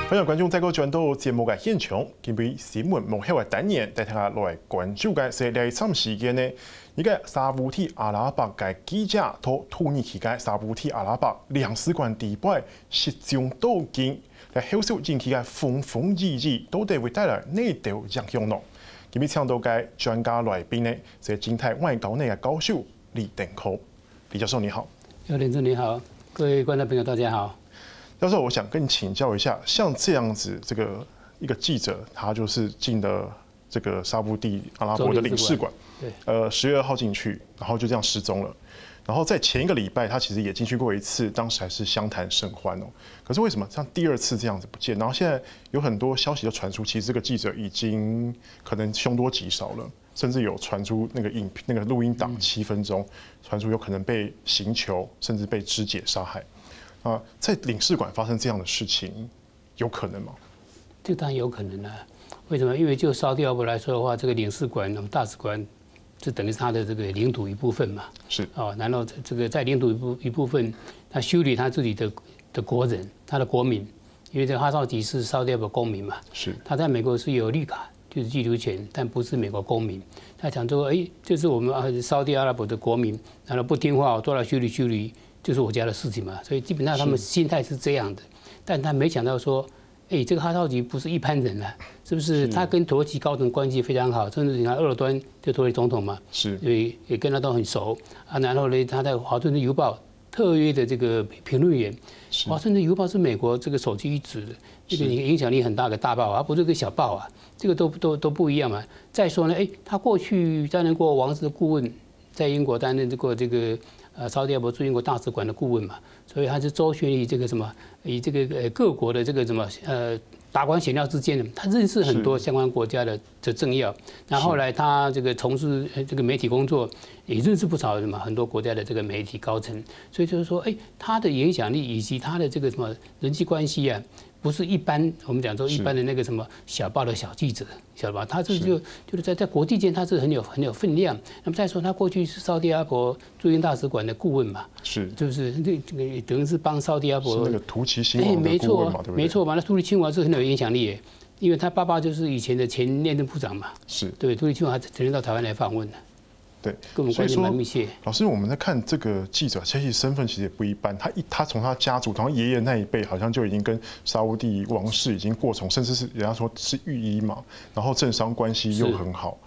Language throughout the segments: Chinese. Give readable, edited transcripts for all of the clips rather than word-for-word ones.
欢迎觀眾再個轉到節目嘅現場，今日新聞幕後嘅單元，帶大家來關注嘅係呢一場事件呢。而家沙烏地阿拉伯嘅記者到土耳其嘅沙烏地阿拉伯領事館地擺失蹤到今，嚟後續引起嘅風風雨雨，到底會帶來哪條影響呢？今日請到嘅專家來賓呢，係靜態外交內嘅教授李登輝。李教授你好，姚連正你好，各位觀眾朋友大家好。教授，我想跟你請教一下，像這樣子，這個一個記者，他就是進了這個沙烏地阿拉伯的領事館，10月2號進去，然後就這樣失蹤了。然後在前一個禮拜，他其實也進去過一次，當時還是相談甚歡哦。可是為什麼像第二次這樣子不見？然後現在有很多消息都傳出，其實這個記者已經可能凶多吉少了，甚至有傳出那個錄音檔7分鐘，傳出有可能被刑求，甚至被肢解殺害。啊，在領事館發生這樣的事情，有可能嗎？這當然有可能啦。為什麼？因為就沙特阿拉伯來說的話，這個領事館、大使館，就等於是它的這個領土一部分嘛。是。哦，然後這個在領土一部分，他修理他自己的國人，他的國民，因為這個哈紹吉是沙特阿拉伯公民嘛。是。他在美國是有綠卡，就是居留權，但不是美國公民。他講說，哎，這是我們沙特阿拉伯的國民，然後不聽話，我都來修理。就是我家的事情嘛，所以基本上他們心態是這樣的，但他沒想到說，哎，這個哈紹吉不是一般人啊，是不是？他跟土耳其高層關係非常好，甚至你看鄂爾多安就土耳其總統嘛，是，也跟他都很熟啊。然後呢，他在華盛頓郵報特約的這個評論員，華盛頓郵報是美國這個首屈一指的，這個影響力很大的大報啊，不是個小報啊，這個都不一樣嘛。再說呢，哎，他過去擔任過王室的顧問，在英國擔任過這個。沙特阿拉伯駐英國大使館的顧問嘛，所以他是周旋於這個什麼，以這個各國的這個什麼達官顯要之間的，他認識很多相關國家的政要。然後後來他這個從事這個媒體工作，也認識不少什麼很多國家的這個媒體高層。所以就是說，哎，他的影響力以及他的這個什麼人際關係啊，不是一般我們講說一般的那個什麼小報的小記者，曉得吧？他這就是在國際間他是很有分量。那麼再說，他過去是沙特阿拉伯駐英大使館的顧問嘛，是，就是這個等於是幫沙特阿拉伯那個突厥親王的顧問嘛，對不對？沒錯嘛，那突厥親王是很有影響力耶，因為他爸爸就是以前的前內政部長嘛，是對，突厥親王還曾經到台灣來訪問的。對，跟我們關係蠻密切。老師，我們在看這個記者，其實身份其實也不一般。他從他家族，從他爺爺那一輩，好像就已經跟沙烏地王室已經過從，甚至是人家說是御醫嘛，然後政商關係又很好。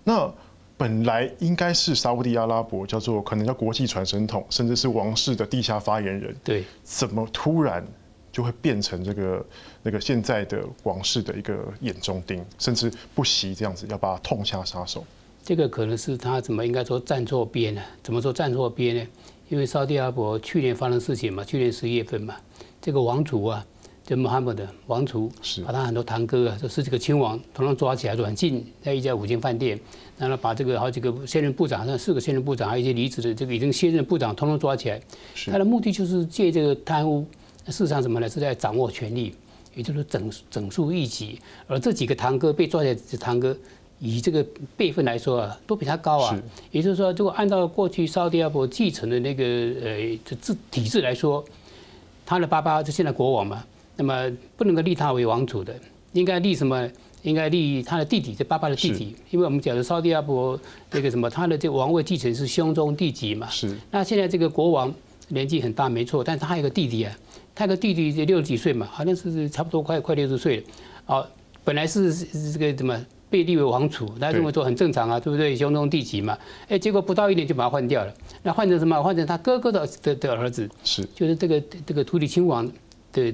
那本來應該是沙烏地阿拉伯叫做可能叫國際傳聲筒，甚至是王室的地下發言人。對，怎麼突然就會變成這個那個現在的王室的一個眼中釘，甚至不惜這樣子要把他痛下殺手？這個可能是他怎麼應該說站錯邊呢？怎麼說站錯邊呢？因為沙特阿拉伯去年發生事情嘛，去年11月份嘛，這個王儲啊，就穆罕默德王儲，把他很多堂哥啊，這10幾個親王統統抓起來軟禁在一家5星飯店，然後把這個好幾個現任部長，好像4個現任部長，還有一些離職的這個已經卸任部長統統抓起來。他的目的就是借這個貪污，事實上什麼呢？是在掌握權力，也就是整肅異己。而這幾個堂哥被抓起來的堂哥，以這個輩分來說啊，都比他高啊。也就是說，如果按照過去沙特阿拉伯繼承的那個體制來說，他的爸爸是現在國王嘛，那麼不能夠立他為王儲的，應該立什麼？應該立他的弟弟，這爸爸的弟弟。因為我們講的沙特阿拉伯這個什麼，他的這個王位繼承是兄終弟及嘛。是。那現在這個國王年紀很大，沒錯，但是他還有個弟弟啊，他有個弟弟60幾歲嘛，好像是差不多快60歲了。哦，本來是這個怎麼？被立為王儲，大家認為說很正常啊，對不對？兄終弟及嘛，哎，結果不到1年就把他換掉了。那換成什麼？換成他哥哥的兒子，是，就是這個突厥親王的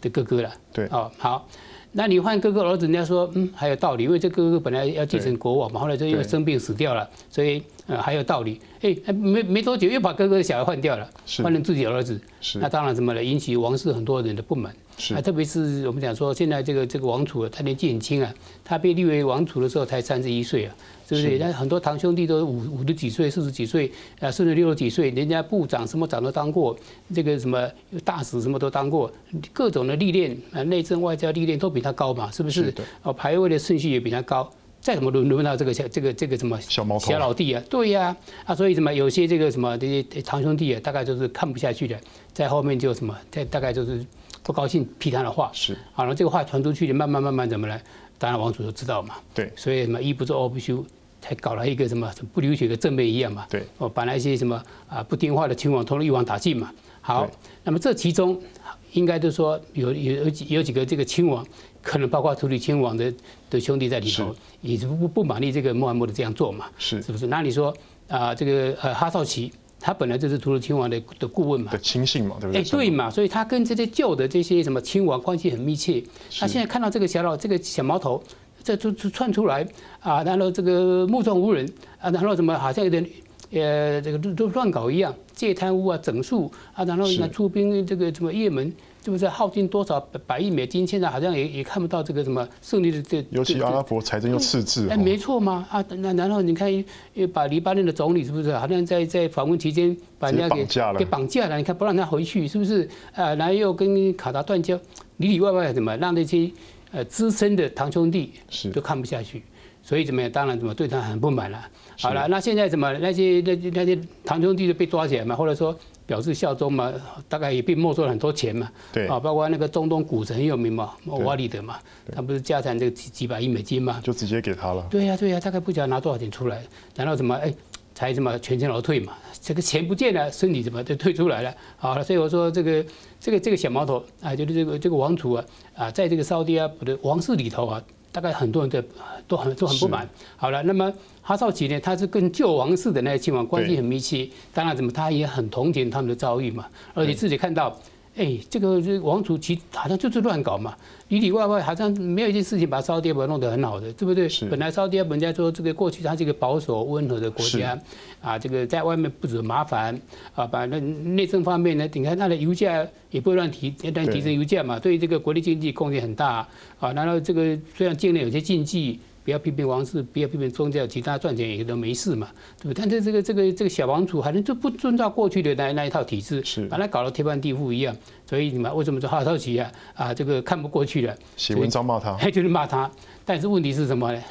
哥哥了。對，哦，好，那你換哥哥兒子，人家說還有道理，因為這哥哥本來要繼承國王嘛，後來就因為生病死掉了，所以還有道理。哎，沒多久又把哥哥的小孩換掉了，換成自己的兒子。是，那當然什麼呢？引起王室很多人的不滿。啊，特別是我們講說，現在這個王儲他年紀很輕啊，他被立為王儲的時候才31歲啊，對不對？那很多堂兄弟都50幾歲、40幾歲啊，甚至60幾歲，人家部長什麼長都當過，這個什麼大使什麼都當過，各種的歷練啊，內政外交歷練都比他高嘛，是不是？哦，排位的順序也比他高，再怎麼輪不到這個什麼小老弟啊？對呀，啊，所以什麼有些這個什麼這些堂兄弟啊，大概就是看不下去的，在後面就什麼，大概就是。不高兴批他的话，是，好了，这个话传出去，慢慢怎么来？当然王储就知道嘛，对，所以什么一不做二不休，才搞了一个什么不流血的正面一样嘛，对，把那些什么不听话的亲王通通一网打尽嘛。好，那么这其中应该都说有几个这个亲王，可能包括土里亲王的兄弟在里头，也是不满意这个穆罕默德这样做嘛，是不是？那你说这个哈绍奇。他本来就是土耳其亲王的顾问嘛，的亲信嘛，对不对？对嘛，所以他跟这些旧的这些什么亲王关系很密切。他现在看到这个小毛头，这就窜出来啊，然后这个目中无人啊，然后怎么好像有点这个都乱搞一样，借贪污啊，整肃啊，然后出兵这个什么也门。是不是耗尽多少百亿美金？现在好像也看不到这个什么胜利的尤其阿拉伯财政又赤字。没错嘛啊，那然后你看，把黎巴嫩的总理是不是好像在访问期间把人家给绑架了？你看不让他回去，是不是？然后又跟卡达断交，里外怎么让那些资深的堂兄弟都看不下去，所以怎么样？当然怎么对他很不满了。好了，那现在怎么那些堂兄弟就被抓起来嘛，或者说。表示效忠嘛，大概也被没收了很多钱嘛。对啊，包括那个中东股神很有名嘛，瓦里德嘛，他不是家产这个几百亿美金嘛，就直接给他了。对呀，大概不晓得拿多少钱出来，然后怎么才什么全身而退嘛，这个钱不见了，身体怎么就退出来了？好了，所以我说这个小毛头啊，就是这个王储啊，在这个沙特阿拉伯的王室里头啊。大概很多人都很不满。好了，那么哈绍奇呢，他是跟旧王室的那些亲王关系很密切，当然他也很同情他们的遭遇嘛，而且自己看到，这个王储其实好像就是乱搞嘛，里外好像没有一件事情把沙特阿拉伯弄得很好的，对不对？本来沙特阿拉伯人家说这个过去它是一个保守温和的国家，啊，这个在外面不止麻烦啊，把那内政方面呢，你看它的油价也不会乱提升油价嘛，对这个国内经济贡献很大啊。然后这个虽然境内有些禁忌。不要批评王室，不要批评宗教，其他赚钱也都没事嘛，对不对？但是这个小王储好像就不遵照过去的那一套体制，把它搞得天翻地覆一样。所以你们为什么说哈绍奇这个看不过去了，写文章骂他，就是骂他。但是问题是什么呢？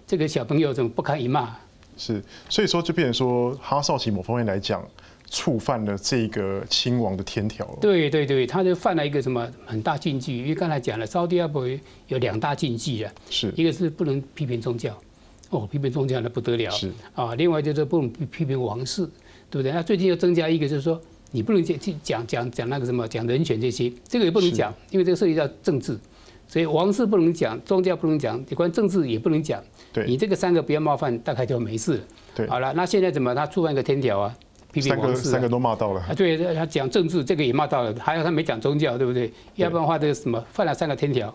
这个小朋友怎么不堪一骂？是，所以说就变成说哈绍奇某方面来讲。触犯了这个亲王的天条。对，他就犯了一个什么很大禁忌，因为刚才讲了，沙特阿拉伯有2大禁忌啊，一个是不能批评宗教，批评宗教那不得了，另外就是不能批评王室，对不对？那最近又增加一个，就是说你不能讲那个什么讲人权这些，这个也不能讲，因为这个涉及到政治，所以王室不能讲，宗教不能讲，有关政治也不能讲，你这个3个不要冒犯，大概就没事了。好了，那现在怎么他触犯一个天条啊？三个都骂到了对，他讲政治这个也骂到了，还有他没讲宗教，对不对？要不然的话，这个什么犯了3个天条。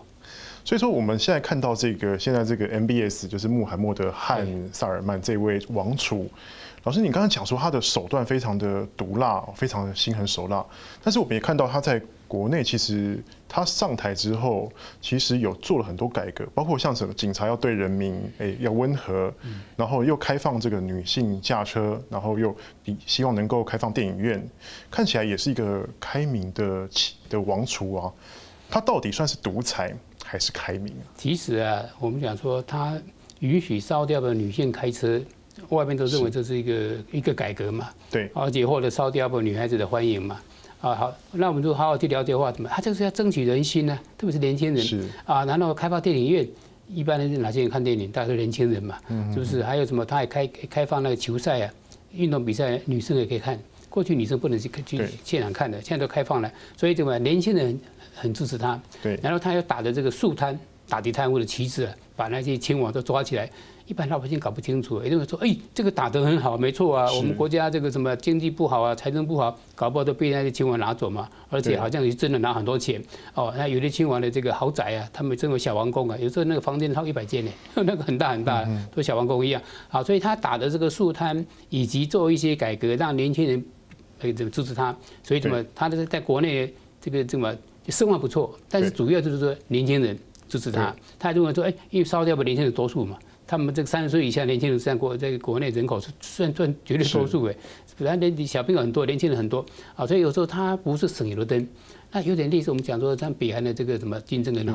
所以说我们现在看到现在这个 MBS 就是穆罕默德汗萨尔曼这位王储，老师你刚刚讲说他的手段非常的毒辣，非常的心狠手辣，但是我们也看到他在国内其实他上台之后，其实有做了很多改革，包括像什么警察要对人民要温和，然后又开放这个女性驾车，然后又希望能够开放电影院，看起来也是一个开明的王储啊。他到底算是独裁还是开明啊？其实啊，我们讲说他允许烧掉的女性开车，外面都认为这是一个改革嘛，对，而且获得烧掉的女孩子的欢迎嘛。好，那我们就好好去了解的话，怎么？他这是要争取人心呢，特别是年轻人然后开放电影院，一般人哪些人看电影？大家都年轻人嘛，是不是？还有什么？他还开放那个球赛运动比赛，女生也可以看。过去女生不能去现场看的，现在都开放了，所以怎么？年轻人很支持他。对，然后他又打着这个肃贪、打击贪污的旗帜，把那些亲王都抓起来。一般老百姓搞不清楚，也认为说，这个打得很好，没错啊，我们国家这个什么经济不好啊，财政不好，搞不好都被那些亲王拿走嘛，而且好像也真的拿很多钱那有的亲王的这个豪宅啊，他们称为小王宫啊，有时候那个房间超100间呢，那个很大很大，都小王宫一样。好，所以他打的这个肃贪，以及做一些改革，让年轻人支持他，所以怎么他在国内这个声望不错，但是主要就是说年轻人支持他，他认为说，因为烧掉的年轻人多数嘛。他们这个30岁以下年轻人在国内人口是算绝对多数本来小朋友很多，年轻人很多所以有时候他不是省油的灯。那有点类似我们讲说像北韩的这个什么金正恩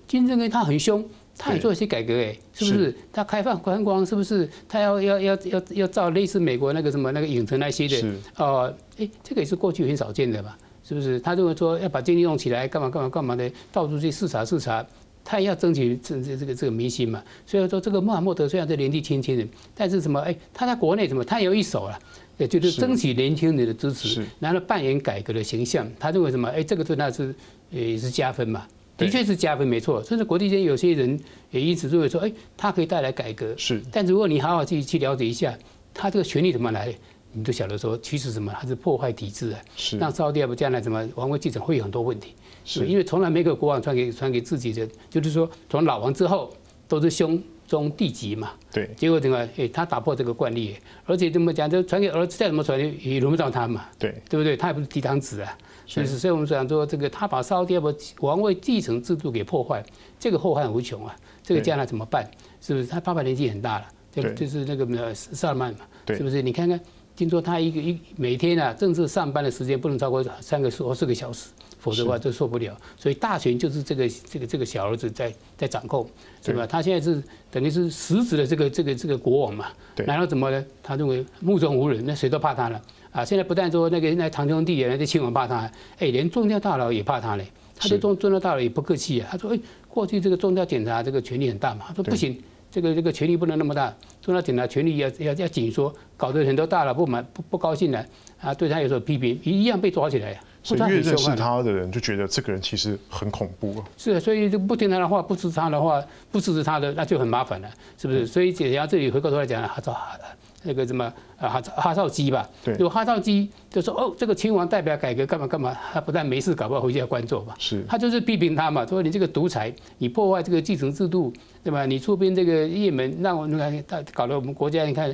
金正恩他很凶，他也做一些改革是不是？他开放观光是不是？他要造类似美国那个什么那个影城那些的这个也是过去很少见的嘛。是不是？他认为说要把经济弄起来，干嘛的，到处去视察，他也要争取这个民心嘛。所以说这个穆罕默德虽然是年纪轻轻人，但是什么他在国内什么他有一手了。也就是争取年轻人的支持，然后扮演改革的形象。他认为什么？这个对他也是加分嘛，的确是加分，没错。甚至国际间有些人也因此认为说，他可以带来改革。是，但如果你好好去了解一下，他这个权力怎么来的，你就晓得说，其实什么，他是破坏体制啊，让沙特阿拉伯将来什么王位继承会有很多问题。是，因为从来没有国王传给自己的，就是说从老王之后都是兄终弟及嘛。对，结果怎么？他打破这个惯例，而且怎么讲？就传给儿子，再怎么传也轮不到他嘛。对不对？他也不是嫡长子啊。所以我们讲说，这个他把沙特阿拉伯王位继承制度给破坏，这个后患无穷啊。这个将来怎么办？是不是？他爸爸年纪很大了，就是那个萨尔曼嘛，是不是？你看看，听说他每天啊，正式上班的时间不能超过3个或4个小时。否则的话就受不了，所以大权就是这个小儿子在掌控，是吧？他现在是等于是实质的这个国王嘛，然后怎么呢？他认为目中无人，那谁都怕他了啊！现在不但说那堂兄弟那些亲王怕他，连宗教大佬也怕他嘞。他对宗教大佬也不客气啊，他说过去这个宗教检察这个权力很大嘛，他说不行，这个权力不能那么大，宗教检察权力要紧缩，搞得很多大佬不高兴了啊，对他有所批评，一样被抓起来呀。所以越认识他的人就觉得这个人其实很恐怖。是，所以就不听他的话，不支持他的话，不支持他的，那就很麻烦了，是不是？所以然后这里回过头来讲，那个什么哈绍基吧，有哈绍基就说这个亲王代表改革干嘛，他不但没事，搞不好回去要关做嘛。是，他就是批评他嘛，说你这个独裁，你破坏这个继承制度，对吧？你出兵这个也门，让我搞得我们国家你看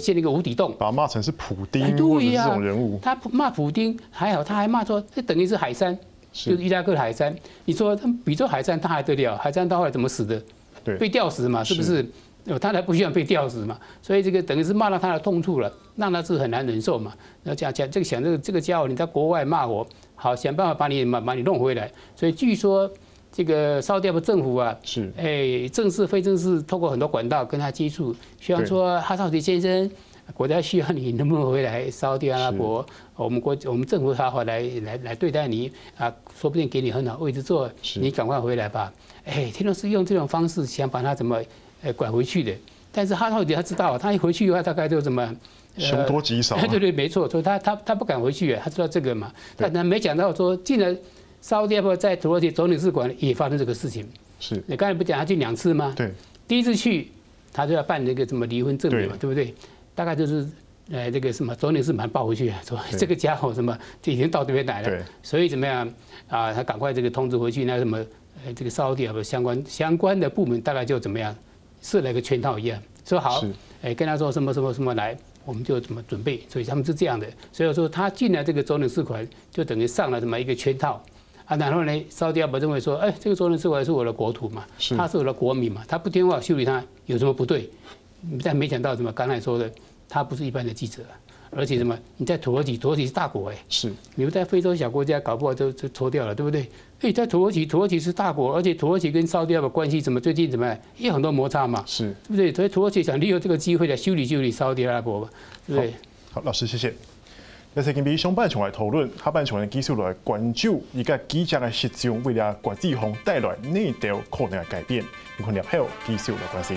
陷了一个无底洞。把他骂成是普丁或者是这种人物。他骂普丁还好，他还骂说这等于是海珊，就是伊拉克的海珊。你说比作海珊他还得了？海珊到后来怎么死的？被吊死嘛，是不是？他才不希望被吊死嘛，所以这个等于是骂到他的痛处了，让他是很难忍受嘛。那讲这个家伙你在国外骂我，好想办法把你弄回来。所以据说这个沙特阿拉伯政府啊，正式非正式透过很多管道跟他接触，希望说哈绍基先生，国家需要你能不能回来沙特阿拉伯，我们政府好好来对待你啊，说不定给你很好位置坐，你赶快回来吧。听说是用这种方式想把他怎么拐回去的，但是哈绍基他知道，他一回去的话大概就怎么凶多吉少。对，没错，所以他不敢回去，他知道这个嘛，但没想到说竟然沙特阿拉伯在土耳其总领事馆也发生这个事情。是，你刚才不讲他去2次吗？对，第一次去他就要办那个什么离婚证明嘛，对不对？大概就是这个什么总领事把他抱回去，说这个家伙什么已经到这边来了，所以怎么样啊？他赶快这个通知回去，那什么这个沙特阿拉伯相关的部门大概就怎么样？设了一个圈套一样，说好，跟他说什么来，我们就怎么准备，所以他们是这样的。所以说他进了这个总领事馆，就等于上了这么一个圈套啊。然后呢，沙特阿拉伯认为说，这个总领事馆是我的国土嘛，他是我的国民嘛，他不听话修理他有什么不对？但没想到什么刚才说的，他不是一般的记者，而且什么你在土耳其是大国是，你们在非洲小国家搞不好就抽掉了，对不对？在土耳其是大国，而且土耳其跟沙特阿拉伯关系最近怎么样？也有很多摩擦嘛，是，对不对？所以土耳其想利用这个机会来修理沙特阿拉伯嘛，对不对？好，老师谢谢。咱先比上半场来讨论，下半场的技术来关注一个记者的实践为了国际上带来内调可能的改变，你看了后技术来关心。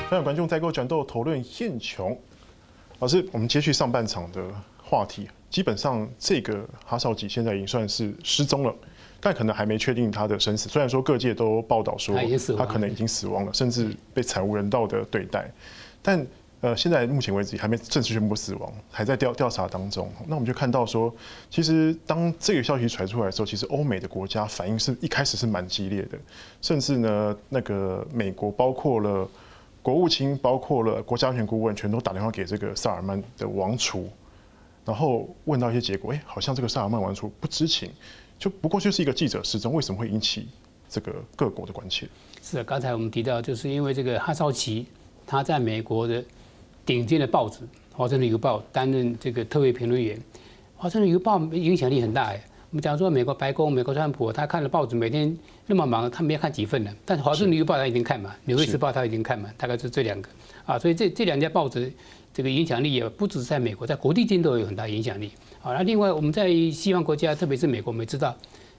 分享观众在跟我转到讨论现场，老师，我们接续上半场的话题，基本上这个哈绍基现在已经算是失踪了，但可能还没确定他的生死。虽然说各界都报道说他可能已经死亡了，甚至被惨无人道的对待，但现在目前为止还没正式宣布死亡，还在调查当中。那我们就看到说，其实当这个消息传出来的时候，其实欧美的国家反应一开始是蛮激烈的，甚至呢，那个美国包括了国务卿，包括了国家安全顾问，全都打电话给这个萨尔曼的王储，然后问到一些结果，好像这个萨尔曼王储不知情，不过就是一个记者失踪，为什么会引起这个各国的关切。是啊，刚才我们提到，就是因为这个哈绍奇，他在美国的顶尖的报纸《华盛顿邮报》担任这个特别评论员，《华盛顿邮报》影响力很大哎。我们讲说美国白宫、美国川普，他看了报纸，每天那么忙，他没有看几份呢。但是《华盛顿邮报》他一定看嘛，《纽约时报》他一定看嘛，大概是这2个啊。所以这2家报纸这个影响力也不只是在美国，在国际间都有很大影响力。好，那另外我们在西方国家，特别是美国，我们知道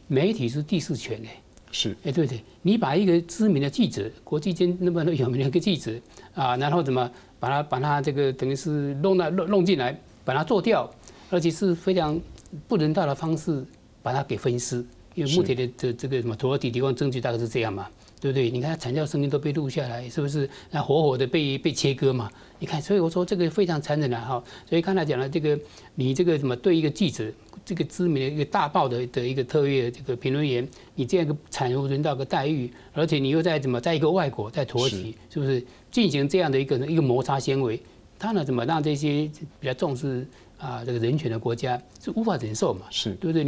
媒体是第4权哎。是，对不对？你把一个知名的记者，国际间那么有名的一个记者啊，然后怎么把他这个等于是弄进来，把他做掉，而且是非常不人道的方式把他给分尸，因为目前的这个什么土耳其提供证据大概是这样嘛，对不对？你看惨叫声音都被录下来，是不是？那活活的被切割嘛？你看，所以我说这个非常残忍啊！哈，所以刚才讲了这个，你这个什么对一个记者。这个知名的一个大报的一个特约这个评论员，你这样一个惨无人道的待遇，而且你又在一个外国，在土耳其，是不是进行这样的一个摩擦行为？他呢怎么让这些比较重视这个人权的国家是无法忍受嘛？是对不对？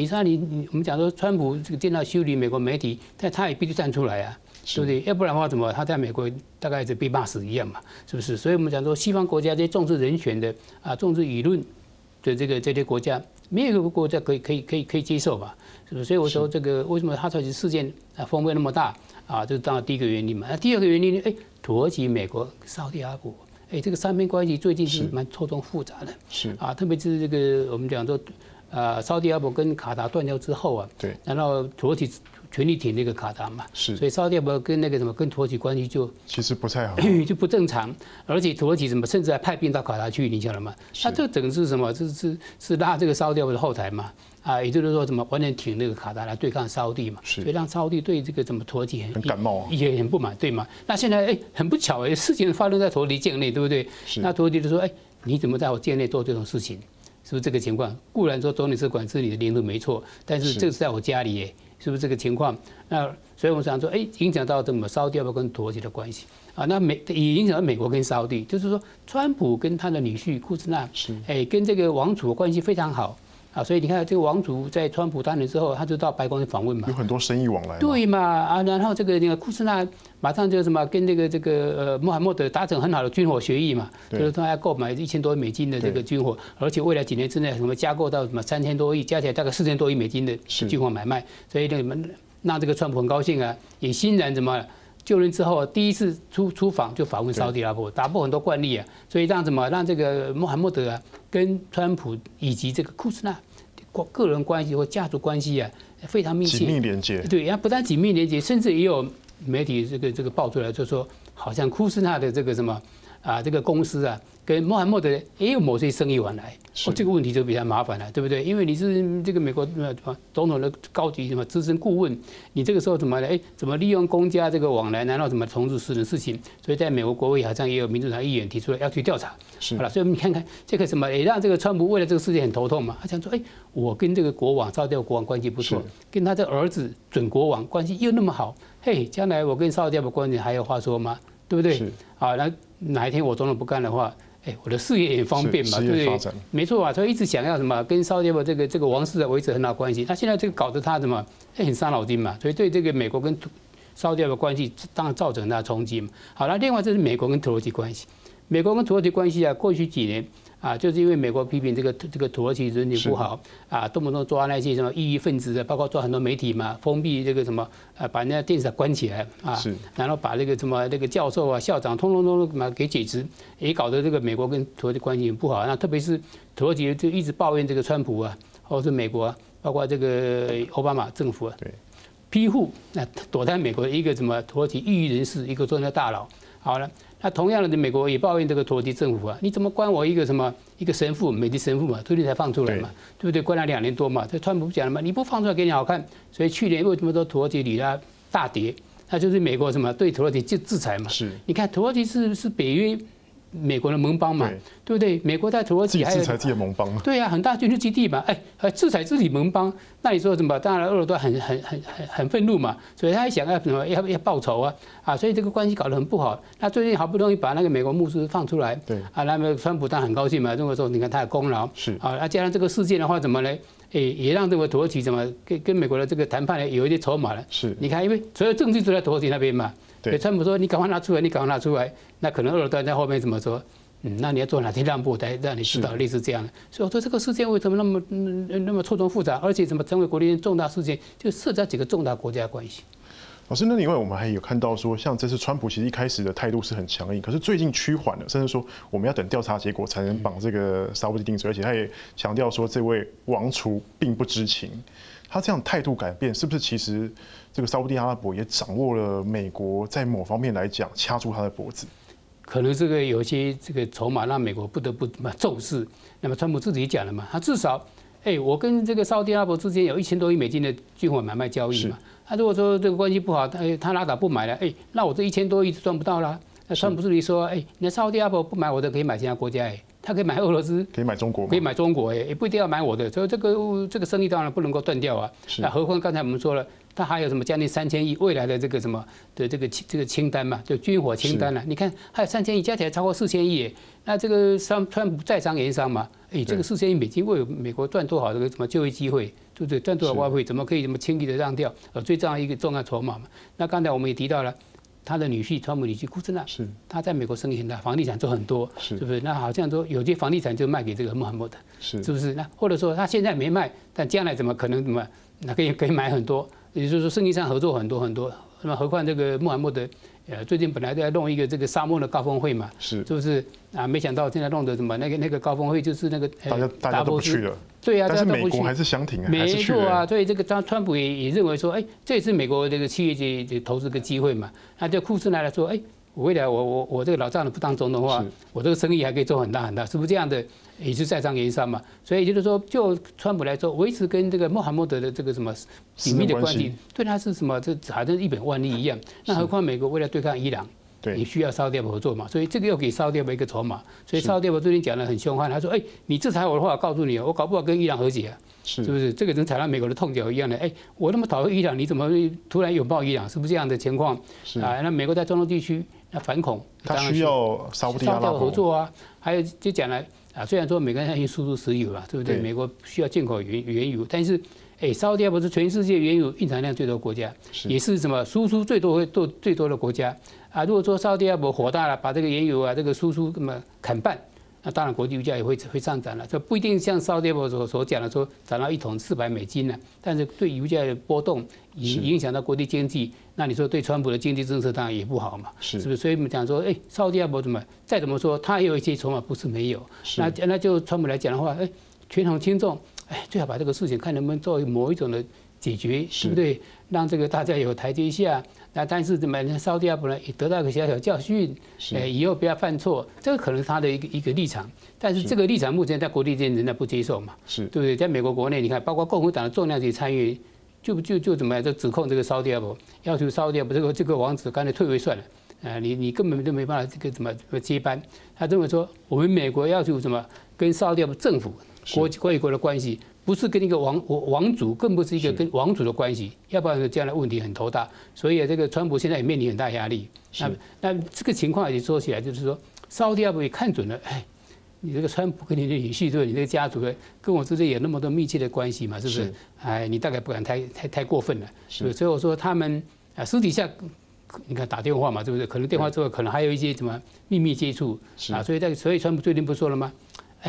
我们讲说川普这个见到修理美国媒体，但他也必须站出来啊，对不对？要不然的话怎么他在美国大概是被骂死一样嘛？是不是？所以我们讲说西方国家这些重视人权的重视舆论的这些国家。没有一个国家可以接受吧？是不是？所以我说这个为什么哈绍奇事件风波那么大啊？这是当然第一个原因嘛。那第2个原因呢？土耳其、美国、沙特阿拉伯，这个3边关系最近是蛮错综复杂的。是啊，特别是这个我们讲说，沙特阿拉伯跟卡达断交之后啊，对，然后土耳其全力挺那个卡达嘛，是，所以沙特阿拉伯跟跟土耳其关系就其实不太好，就不正常，而且土耳其甚至还派兵到卡达去，你晓得吗？那这整个是什么？是拉这个沙特阿拉伯的后台嘛？也就是说完全挺那个卡达来对抗沙特嘛？所以让沙特这个土耳其很感冒，也很不满，对吗？那现在很不巧事情发生在土耳其境内，对不对？那土耳其就说你怎么在我境内做这种事情？是不是这个情况？固然说总领事馆是你的领土没错，但是这个是在我家里耶。是不是这个情况？那所以我们想说，影响到沙特阿拉伯跟土耳其的关系啊，那也影响到美国跟沙特，就是说，川普跟他的女婿库兹纳，跟这个王储关系非常好啊，所以你看这个王储在川普当选之后，他就到白宫去访问嘛，有很多生意往来，对嘛然后这个库兹纳马上就跟这个穆罕默德达成很好的军火协议嘛，就是他要购买$1000多亿的这个军火，而且未来几年之内加购到3000多亿，加起来大概4000多亿美金的军火买卖，所以让这个川普很高兴啊，也欣然就任之后第一次出访就访问沙特阿拉伯，打破很多惯例啊，所以让这个穆罕默德跟川普以及这个库兹纳个人关系或家族关系非常密切，紧密连接。对，然后不但紧密连接，甚至也有媒体这个爆出来，就说好像库兹纳的这个这个公司跟穆罕默德也有某些生意往来，这个问题就比较麻烦了，对不对？因为你是这个美国总统的高级资深顾问，你这个时候怎么利用公家这个往来，然后怎么从事私人事情？所以在美国国会好像也有民主党议员提出来要去调查。好了，所以我们看看这个也让这个川普为了这个事情很头痛嘛。他想说，我跟这个国王沙特国王关系不错，跟他的儿子准国王关系又那么好，将来我跟沙特的关系还有话说吗？对不对？好，那哪一天我总统不干的话，我的事业也方便嘛，对不对？没错啊，所以一直想要跟沙特这个王室维持很好关系。那现在这个搞得他很伤脑筋嘛，所以对这个美国跟沙特的关系当然造成很大冲击嘛。好了，另外这是美国跟土耳其关系。美国跟土耳其关系过去几年就是因为美国批评这个土耳其人权不好动不动抓那些异议分子包括抓很多媒体嘛，封闭这个把人家电视台关起来然后把这个教授校长通通给解职，也搞得这个美国跟土耳其关系很不好。那特别是土耳其就一直抱怨这个川普或者是美国包括这个奥巴马政府庇护躲在美国的一个土耳其异议人士，一个重要大佬。好了。那同样的，美国也抱怨这个土耳其政府你怎么关我一个神父，美籍神父嘛，最近才放出来嘛，对不对？关了2年多嘛，这川普讲了嘛，你不放出来给你好看，所以去年为什么说土耳其里拉大跌？那就是美国对土耳其制裁嘛。你看土耳其是北约美国的盟邦嘛，对不对？美国在土耳其还有制裁自己的盟邦，对啊，很大军事基地嘛，还制裁自己盟邦，那你说怎么？当然，俄罗斯很愤怒嘛，所以他还想要什么要报仇啊，所以这个关系搞得很不好。那最近好不容易把那个美国牧师放出来，对啊，那么川普当然很高兴嘛，认为说你看他的功劳是啊，加上这个事件的话，怎么呢？也让这个土耳其怎么跟美国的这个谈判呢有一些筹码了。是，你看，因为所有证据都在土耳其那边嘛。对，川普说你赶快拿出来，你赶快拿出来。那可能俄罗斯在后面怎么说？那你要做哪些让步才让你知道类似这样的？所以我说这个事件为什么那么错综复杂，而且怎么成为国际重大事件，就涉及到几个重大国家关系。老师，那另外我们还有看到说，像这次川普其实一开始的态度是很强硬，可是最近趋缓了，甚至说我们要等调查结果才能绑这个沙乌地定罪，而且他也强调说这位王储并不知情。他这样态度改变，是不是其实这个沙烏地阿拉伯也掌握了美国在某方面来讲掐住他的脖子？可能这个有些这个筹码让美国不得不重视。那么川普自己讲了嘛，他至少我跟这个沙烏地阿拉伯之间有1000多亿美金的军火买卖交易嘛。他如果说这个关系不好，他拉倒不买了，那我这1000多亿就赚不到了。那川普自己说，你沙烏地阿拉伯不买我的，可以买其他国家，他可以买俄罗斯，可以买中国，可以买中国，也不一定要买我的。所以这个生意当然不能够断掉啊。那何况刚才我们说了，他还有什么将近3000亿未来的这个什么的这个清单嘛，就军火清单了。你看还有3000亿，加起来超过4000亿。那这个川普在商言商嘛，这个4000亿美金为美国赚多少这个什么就业机会？对不对？赚多少外汇？怎么可以这么轻易的让掉？最重要一个重要筹码嘛。那刚才我们也提到了，他的女婿川普女婿库兹纳，是他在美国生意很大，房地产做很多，是不是？那好像说有些房地产就卖给这个穆罕默德，是不是？那或者说他现在没卖，但将来怎么可能怎么那可以买很多？也就是说生意上合作很多。那么何况这个穆罕默德，最近本来在弄一个这个沙漠的高峰会嘛，是不是啊？没想到现在弄的什么那个高峰会就是那个大家都不去了。对啊，但是美国还是相挺，没错啊。所以这个川普也认为说，这也是美国这个企业界的投资的机会嘛。那对库斯来说，我未来我这个老丈人不当总统的话，我这个生意还可以做很大很大，是不是这样的？也是在商言商嘛。所以就是说，就川普来说，维持跟这个穆罕默德的这个什么紧密的关系，对他是什么？这好像一本万利一样。那何况美国为了对抗伊朗，你需要沙烏地阿拉伯合作嘛，所以这个又给沙烏地阿拉伯一个筹码。所以沙烏地阿拉伯最近讲得很凶悍，他说：“你制裁我的话，我告诉你，我搞不好跟伊朗和解啊，是不是？这个跟踩到美国的痛脚一样的。我那么讨厌伊朗，你怎么突然拥抱伊朗？是不是这样的情况？啊，那美国在中东地区那反恐，他需要沙烏地阿拉伯合作啊。还有就讲了啊，虽然说美国要输出石油啊，对不对？美国需要进口原油，但是。沙烏地阿拉伯是全世界原油蕴藏量最多的国家，也是什么输出最多的国家啊。如果说沙烏地阿拉伯火大了，把这个原油啊这个输出那么砍半，那当然国际油价也会上涨了。这不一定像沙烏地阿拉伯所讲的说涨到1桶400美金了，但是对油价的波动影响到国际经济，那你说对川普的经济政策当然也不好嘛，是不是？所以我们讲说，沙烏地阿拉伯再怎么说，他也有一些筹码不是没有。那就川普来讲的话，权衡轻重。最好把这个事情看能不能做某一种的解决，对不对？让这个大家有台阶下。那但是怎么沙烏地阿拉伯呢也得到一个小小教训，以后不要犯错。这个可能是他的一个立场，但是这个立场目前在国际间仍然不接受嘛，对不对？在美国国内，你看，包括共和党的重量级参议就怎么样，就指控这个沙烏地阿拉伯，要求沙烏地阿拉伯这个王子干脆退位算了。你根本就没办法这个怎么接班。他认为说，我们美国要求什么跟沙烏地阿拉伯政府。国与国的关系不是跟一个王族，更不是一个跟王族的关系，要不然这样的问题很头大。所以这个川普现在也面临很大压力。那这个情况也说起来，就是说沙烏地阿拉伯也看准了，你这个川普跟你的女婿对，你这个家族跟我之间有那么多密切的关系嘛，是不是？你大概不敢太过分了。所以我说他们私底下。你看打电话嘛，对不对？可能电话之后可能还有一些什么秘密接触啊，所以川普最近不说了吗？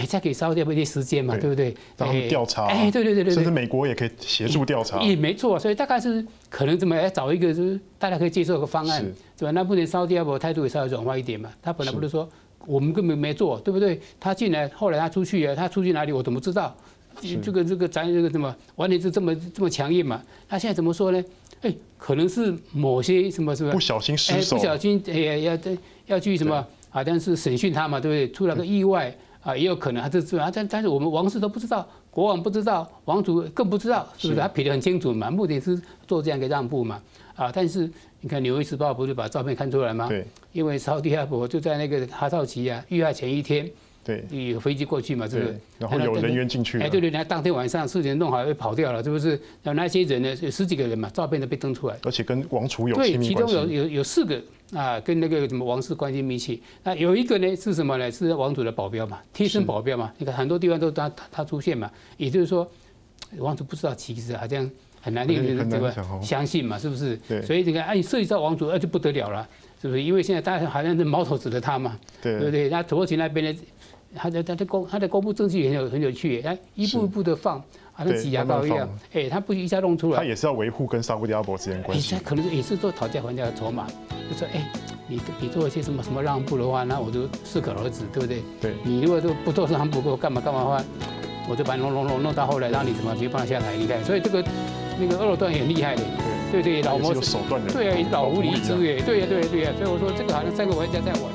再给沙烏地阿拉伯一些时间嘛，对不对？让他们调查，对，甚至美国也可以协助调查。没错，所以大概是可能怎么找一个就是大家可以接受的方案，对吧？那目前沙烏地阿拉伯态度也稍微软化一点嘛，他本来不是说我们根本没做，对不对？他进来，后来他出去哪里我怎么知道？咱这个怎么完全是这么强硬嘛？他现在怎么说呢？可能是某些什么不小心失手，不小心要去什么好像是审讯他嘛，对不对？出了个意外也有可能但是我们王室都不知道，国王不知道，王族更不知道，是不是？他撇得很清楚嘛，目的是做这样一个让步嘛。啊，但是你看《纽约时报》不是把照片看出来吗？对，因为沙特阿拉伯就在那个哈绍奇啊遇害前一天。对，有飞机过去嘛，是不是？然后有人员进去。哎，对对，那当天晚上事情弄好又跑掉了，是不是？然后那些人呢，有10几个人嘛，照片都被登出来。而且跟王储有对，其亲密关系。中有4个啊，跟那个什么王室关系密切。那有一个呢是什么呢？是王储的保镖嘛，贴身保镖嘛。你看很多地方都他出现嘛，也就是说，王储不知道其实好像很难令人这个相信嘛，是不是？对。所以这个哎，涉及到王储，那就不得了了，是不是？因为现在大家好像是矛头指着他嘛，对不对？那土耳其那边呢？他的公布证据也很有趣，他一步一步的放，好像挤牙膏一样。哎，他不一下弄出来。他也是要维护跟沙烏地阿拉伯之间关系。他可能也是做讨价还价的筹码，就说哎，你做一些什么让步的话，那我就适可而止，对不对？对。你如果都不做让步，干嘛的话，我就把你弄到后来，让你什么没办法下台。你看，所以这个那个俄罗斯也很厉害的，对，老谋有手段的。对啊，老无理之哎，对呀。所以我说这个好像3个玩家在玩。